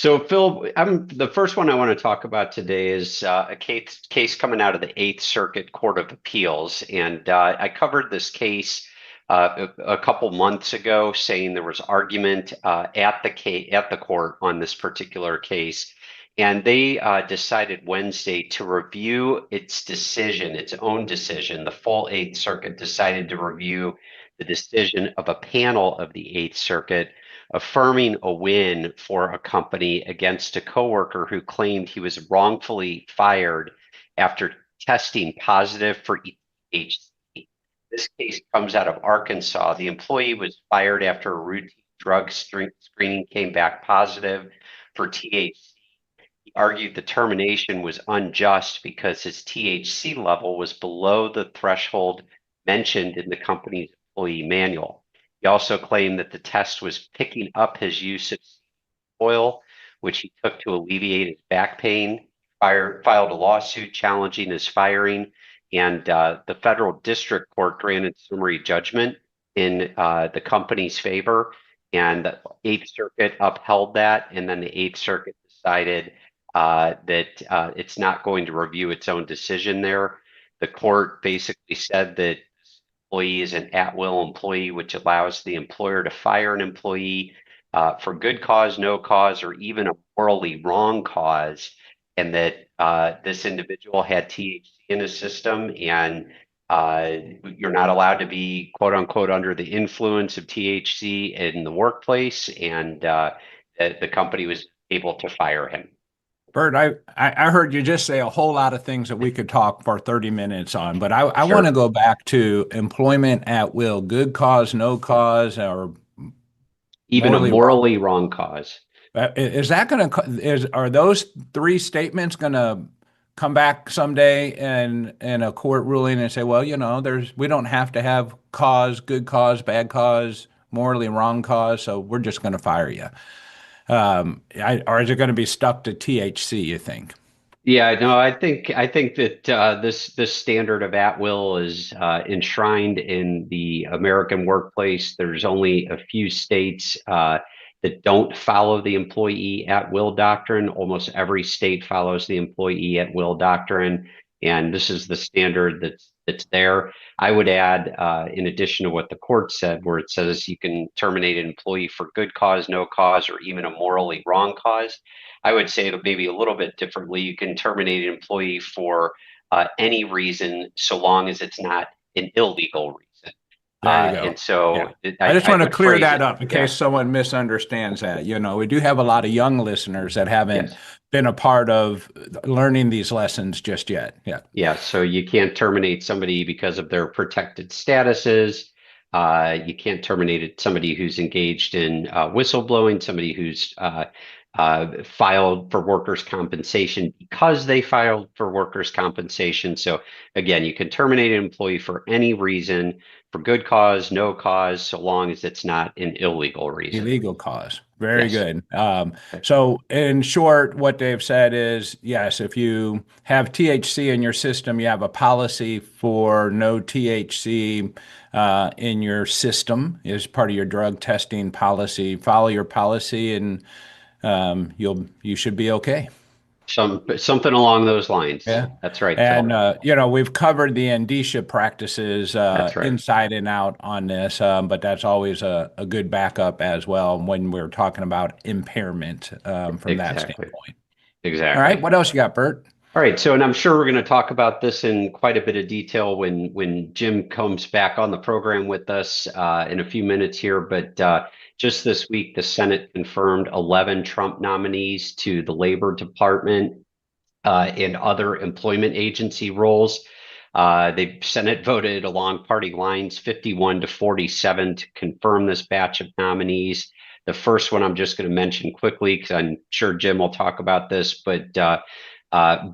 So, Phil, the first one I want to talk about today is a case coming out of the Eighth Circuit Court of Appeals, and I covered this case a couple months ago, saying there was argument at the court on this particular case, and they decided Wednesday to review its decision, its own decision. The full Eighth Circuit decided to review the decision of a panel of the Eighth Circuit affirming a win for a company against a coworker who claimed he was wrongfully fired after testing positive for THC. This case comes out of Arkansas. The employee was fired after a routine drug screening came back positive for THC. He argued the termination was unjust because his THC level was below the threshold mentioned in the company's employee manual. He also claimed that the test was picking up his use of oil, which he took to alleviate his back pain. Filed a lawsuit challenging his firing, and the federal district court granted summary judgment in the company's favor, and the Eighth Circuit upheld that, and then the Eighth Circuit decided that it's not going to review its own decision there. The court basically said that employee is an at-will employee, which allows the employer to fire an employee for good cause, no cause, or even a morally wrong cause, and that this individual had THC in his system, and you're not allowed to be quote unquote under the influence of THC in the workplace, and the company was able to fire him. Bert, I heard you just say a whole lot of things that we could talk for 30 minutes on, but I Sure. want to go back to employment at will, good cause, no cause, or Even a morally morally wrong cause. Is that going to, are those three statements going to come back someday in a court ruling and say, well, we don't have to have cause, good cause, bad cause, morally wrong cause, so we're just going to fire you? Or is it going to be stuck to THC, you think? Yeah, no, I think that this standard of at will is enshrined in the American workplace. There's only a few states that don't follow the employee at will doctrine. Almost every state follows the employee at will doctrine, and this is the standard that's there. I would add, in addition to what the court said, where it says you can terminate an employee for good cause, no cause, or even a morally wrong cause. I would say it maybe a little bit differently. You can terminate an employee for any reason, so long as it's not an illegal reason. There you go. And so Yeah. I I just want to would clear phrase that it. up in Yeah, case someone misunderstands that. We do have a lot of young listeners that haven't yes. been a part of learning these lessons just yet. Yeah. Yeah, so you can't terminate somebody because of their protected statuses. You can't terminate somebody who's engaged in whistleblowing, somebody who's filed for workers' compensation because they filed for workers' compensation. So again, you can terminate an employee for any reason, for good cause, no cause, so long as it's not an illegal reason. Illegal cause. Very Yes. good. So in short, what they've said is, yes, if you have THC in your system, you have a policy for no THC in your system as part of your drug testing policy. Follow your policy and you should be okay. Something along those lines. Yeah. That's right, And, Phil. we've covered the indicia practices That's right. inside and out on this, but that's always a good backup as well when we're talking about impairment from that Exactly. standpoint. All right. Exactly. What else you got, Bert? All right, so and I'm sure we're going to talk about this in quite a bit of detail when Jim comes back on the program with us in a few minutes here. But just this week, the Senate confirmed 11 Trump nominees to the Labor Department and other employment agency roles. The Senate voted along party lines, 51 to 47, to confirm this batch of nominees. The first one I'm just going to mention quickly because I'm sure Jim will talk about this, but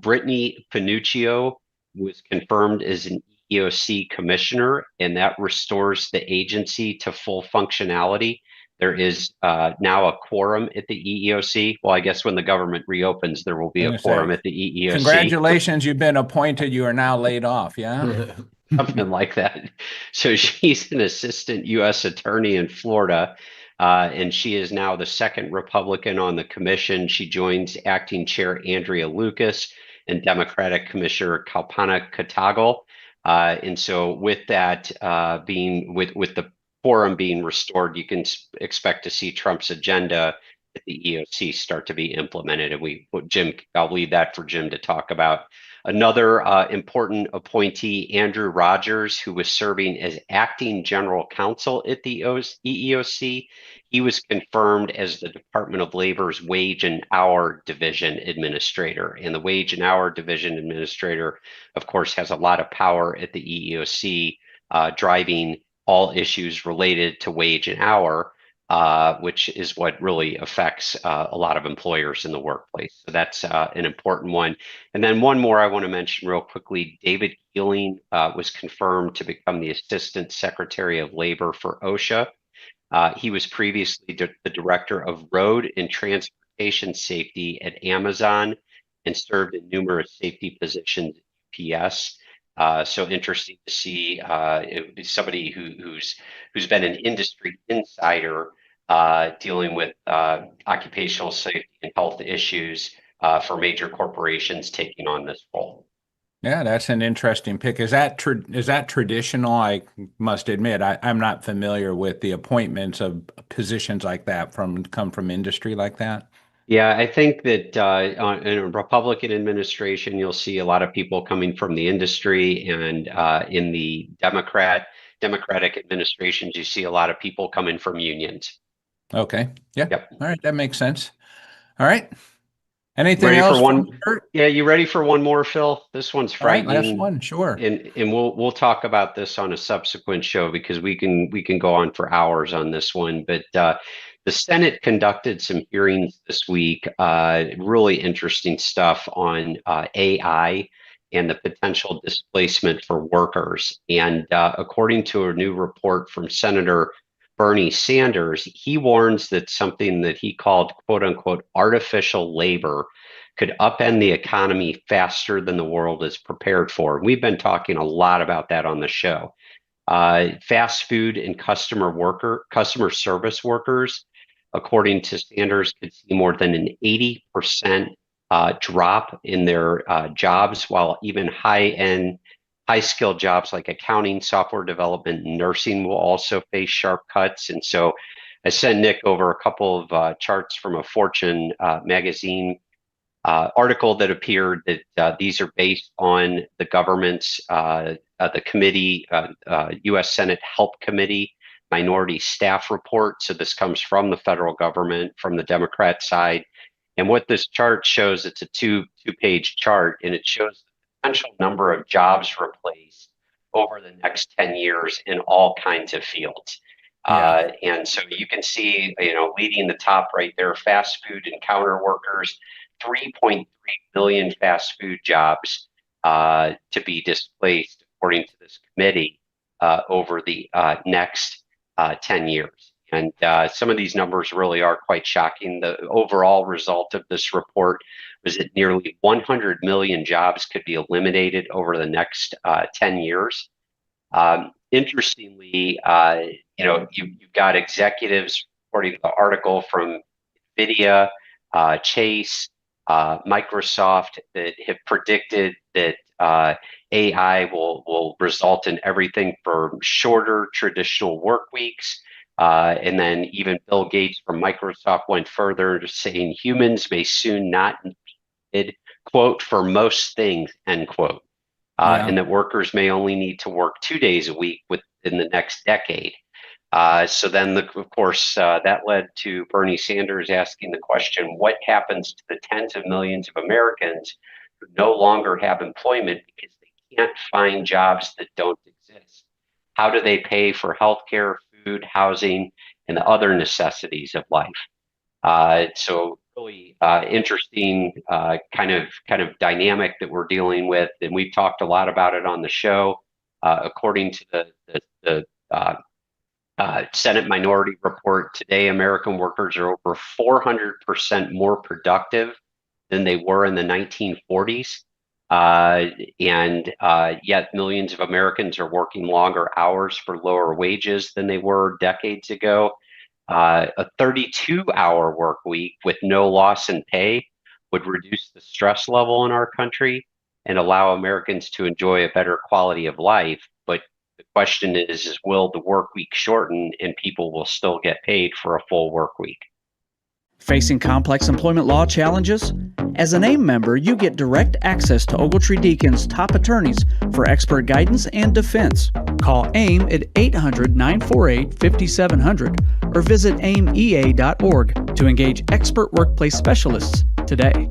Brittany Panuccio was confirmed as an EEOC commissioner, and that restores the agency to full functionality. There is now a quorum at the EEOC. Well, I guess when the government reopens, there will be a quorum at the EEOC. Congratulations, you've been appointed. You are now laid off. Yeah. Something like that. So she's an assistant U.S. attorney in Florida. and she is now the second Republican on the commission. She joins acting chair Andrea Lucas and Democratic Commissioner Kalpana Katagal. And so with that with the quorum being restored, you can expect to see Trump's agenda at the EEOC start to be implemented. And Jim, I'll leave that for Jim to talk about. Another important appointee, Andrew Rogers, who was serving as acting general counsel at the EEOC, he was confirmed as the Department of Labor's Wage and Hour Division Administrator. And the Wage and Hour Division Administrator, of course, has a lot of power at the EEOC, driving all issues related to wage and hour, which is what really affects a lot of employers in the workplace. So that's an important one. And then one more I want to mention real quickly, David Keeling was confirmed to become the Assistant Secretary of Labor for OSHA. He was previously the Director of Road and Transportation Safety at Amazon and served in numerous safety positions at UPS. So interesting to see somebody who's been an industry insider dealing with occupational safety and health issues for major corporations taking on this role. Yeah, that's an interesting pick. Is that traditional? I must admit, I'm not familiar with the appointments of positions like that come from industry like that. Yeah, I think that in a Republican administration, you'll see a lot of people coming from the industry, and in the Democratic administrations, you see a lot of people coming from unions. Okay. Yeah. Yep. All right. That makes sense. All right. Anything Ready for else one? from Kurt? Yeah, you ready for one more, Phil? This one's All right. Last frightening, one. Sure. and we'll talk about this on a subsequent show because we can go on for hours on this one. But the Senate conducted some hearings this week, really interesting stuff on AI and the potential displacement for workers. And according to a new report from Senator Bernie Sanders, he warns that something that he called, quote unquote, artificial labor could upend the economy faster than the world is prepared for. We've been talking a lot about that on the show. Fast food and customer service workers, according to Sanders, could see more than an 80% drop in their jobs, while even high skilled jobs like accounting, software development, and nursing will also face sharp cuts. And so I sent Nick over a couple of charts from a Fortune magazine article that appeared that these are based on the government's, the committee, U.S. Senate Help Committee minority staff report. So this comes from the federal government, from the Democrat side. And what this chart shows, it's a two-page chart, and it shows the potential number of jobs replaced over the next 10 years in all kinds of fields. Yeah. And so you can see, leading the top right there, fast food and counter workers, 3.3 million fast food jobs to be displaced, according to this committee, over the next 10 years. And some of these numbers really are quite shocking. The overall result of this report was that nearly 100 million jobs could be eliminated over the next 10 years. Interestingly, you've got executives, according to the article, from NVIDIA, Chase, Microsoft, that have predicted that AI will result in everything from shorter traditional work weeks. And then even Bill Gates from Microsoft went further to saying humans may soon not be needed, quote, for most things, end quote. And that workers may only need to work 2 days a week within the next decade. So then, of course, that led to Bernie Sanders asking the question, what happens to the tens of millions of Americans who no longer have employment because they can't find jobs that don't exist? How do they pay for healthcare, food, housing, and the other necessities of life? So really interesting kind of dynamic that we're dealing with, and we've talked a lot about it on the show. According to the Senate Minority Report today, American workers are over 400% more productive than they were in the 1940s. And yet millions of Americans are working longer hours for lower wages than they were decades ago. A 32-hour work week with no loss in pay would reduce the stress level in our country and allow Americans to enjoy a better quality of life. But the question is will the work week shorten and people will still get paid for a full work week? Facing complex employment law challenges? As an AIM member, you get direct access to Ogletree Deakins' top attorneys for expert guidance and defense. Call AIM at 800-948-5700 or visit aimea.org to engage expert workplace specialists today.